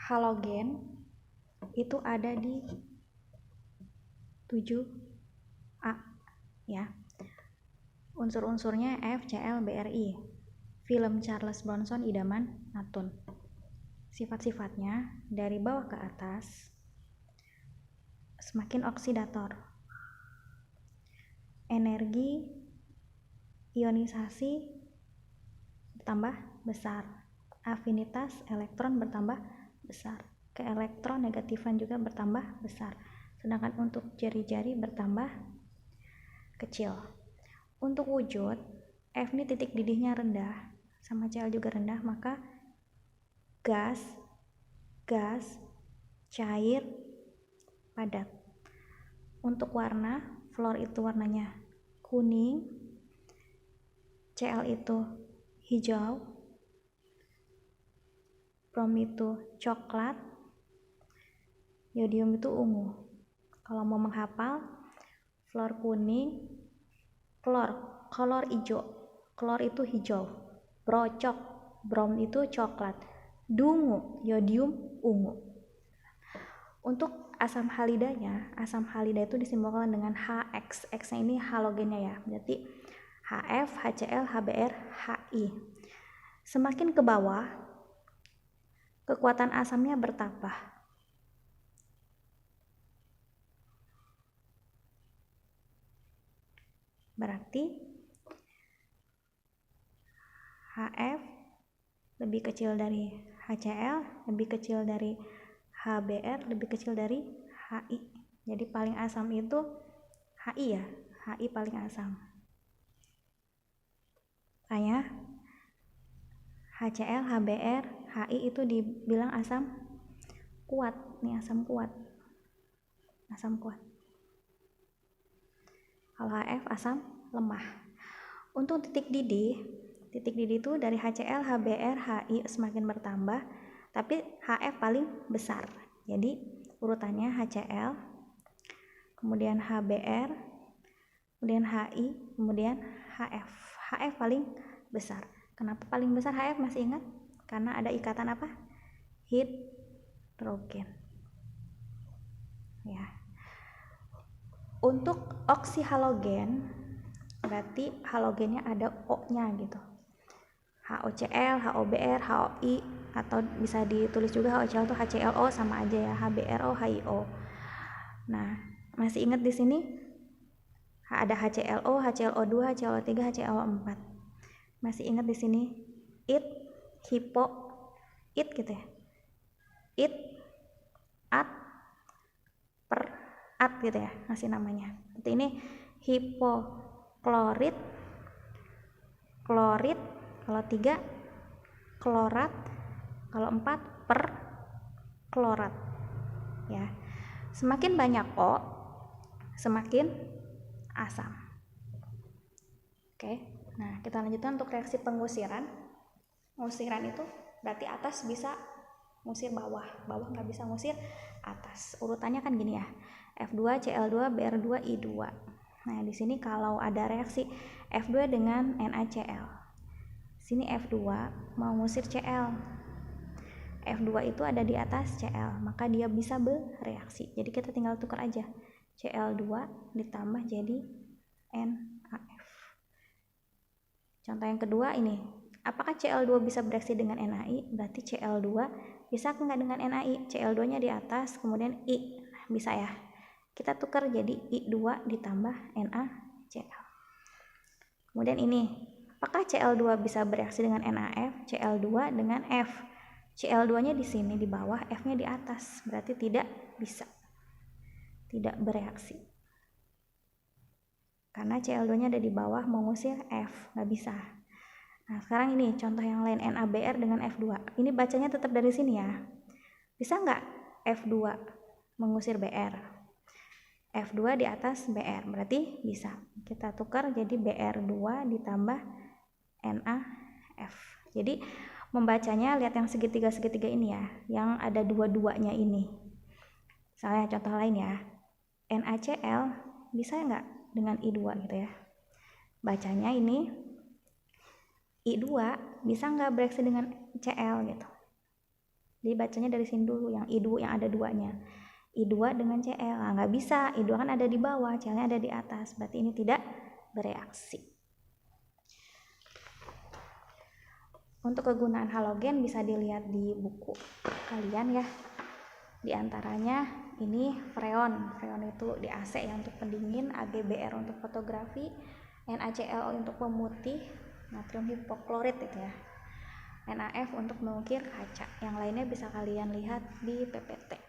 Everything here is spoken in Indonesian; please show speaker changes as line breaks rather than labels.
halogen itu ada di 7A ya. Unsur-unsurnya F, Cl, Bri. Film Charles Bronson idaman Natun. Sifat-sifatnya dari bawah ke atas semakin oksidator. Energi ionisasi bertambah besar. Afinitas elektron bertambah besar. Keelektronegatifan juga bertambah besar. Sedangkan untuk jari-jari bertambah kecil. Untuk wujud, F ini titik didihnya rendah, sama Cl juga rendah, maka gas, cair, padat. Untuk warna, fluor itu warnanya kuning, Cl itu hijau, brom itu coklat, yodium itu ungu. Kalau mau menghafal, fluor kuning, klor hijau, klor itu hijau, brocok, brom itu coklat, dungu, yodium ungu. Untuk asam halidanya, asam halida itu disimbolkan dengan HX. X-nya ini halogennya ya, berarti HF, HCl, HBr, HI. Semakin ke bawah, kekuatan asamnya bertambah. Berarti HF lebih kecil dari HCl, lebih kecil dari HBr, lebih kecil dari HI. Jadi paling asam itu HI ya, HI paling asam. Makanya HCl, HBr, HI itu dibilang asam kuat. Nih asam kuat. Asam kuat. Kalau HF asam lemah. Untuk titik didih itu dari HCl, HBr, HI semakin bertambah, tapi HF paling besar. Jadi urutannya HCl, kemudian HBr, kemudian HI, kemudian HF. HF paling besar. Kenapa paling besar HF, masih ingat? Karena ada ikatan apa? Hidrogen. Ya. Untuk oksihalogen, berarti halogennya ada O-nya gitu. HOCl, HOBr, HOI, atau bisa ditulis juga HOCl itu HClO sama aja ya, HBrO, HIO. Nah, masih ingat di sini ada HClO, HClO2, HClO3, HClO4. Masih ingat di sini it, hipo, it gitu ya. It, at, per, at gitu ya, masih namanya. Seperti ini hipoklorit, klorit, kalau 3 klorat, kalau 4 perklorat ya. Semakin banyak O, semakin asam. Oke, nah kita lanjutkan untuk reaksi pengusiran. Pengusiran itu berarti atas bisa ngusir bawah, bawah nggak bisa ngusir atas. Urutannya kan gini ya, F2, Cl2, Br2, I2. Nah di sini kalau ada reaksi F2 dengan NaCl, sini F2 mau ngusir Cl, F2 itu ada di atas Cl, maka dia bisa bereaksi. Jadi kita tinggal tukar aja, Cl2 ditambah jadi NaF. Contoh yang kedua ini, apakah Cl2 bisa bereaksi dengan NaI? Berarti Cl2 bisa nggak dengan NaI? Cl2 nya di atas, kemudian I, bisa ya. Kita tukar jadi I2 ditambah NaCl. Kemudian ini, apakah Cl2 bisa bereaksi dengan NaF? Cl2 dengan F. Cl2-nya di sini di bawah, F-nya di atas. Berarti tidak bisa. Tidak bereaksi. Karena Cl2-nya ada di bawah, mengusir F, nggak bisa. Nah, sekarang ini contoh yang lain, NaBr dengan F2. Ini bacanya tetap dari sini ya. Bisa nggak F2 mengusir Br? F2 di atas Br, berarti bisa. Kita tukar jadi Br2 ditambah NaF. Jadi membacanya lihat yang segitiga-segitiga ini ya, yang ada dua-duanya ini. Misalnya contoh lain ya, NaCl bisa nggak dengan I2 gitu ya. Bacanya ini I2 bisa nggak bereaksi dengan Cl gitu. Jadi bacanya dari sini dulu, yang I2 yang ada duanya. I2 dengan Cl. Nah, nggak bisa, I2 kan ada di bawah, Cl-nya ada di atas. Berarti ini tidak bereaksi. Untuk kegunaan halogen bisa dilihat di buku kalian ya. Di antaranya ini freon. Freon itu di AC ya untuk pendingin, AgBr untuk fotografi, NaCl untuk pemutih, natrium hipoklorit itu ya. NaF untuk mengukir kaca. Yang lainnya bisa kalian lihat di PPT.